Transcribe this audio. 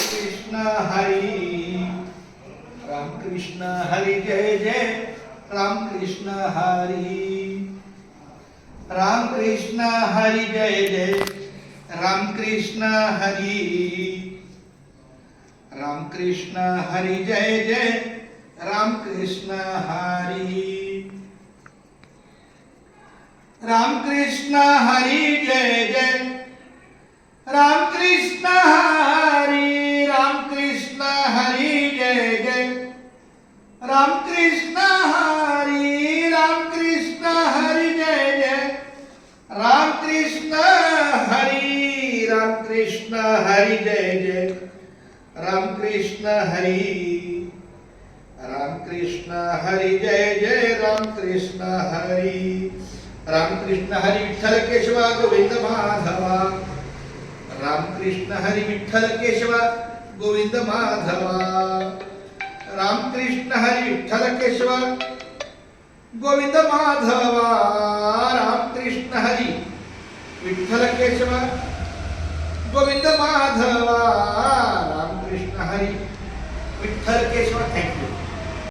Krishna Hari Ram Krishna Hari Jai Jai Ram Krishna Hari Ram Krishna Hari Jai Jai Ram Krishna Hari Ram Krishna Hari Jai Jai Ram Krishna Hari Ram Krishna Hari Jai Jai Ram Krishna Hari Ram Krishna Hari Jai Jai Ram Krishna Hari Ram Krishna Hari Jai Jai Ram Krishna Hari Ram Krishna Hari Jai Jai Ram Krishna Hari Ram Krishna Hari Jai Jai Ram Krishna Hari Ram Krishna Hari Vitthal Keshwa Govind Madhava Ram Krishna Hari Vitthal Keshwa Govind Madhava Ram Krishna Hari Vitthal Keshwa Govind Madhava Ram Krishna Hari Vitthal Keshwa Govind Madhava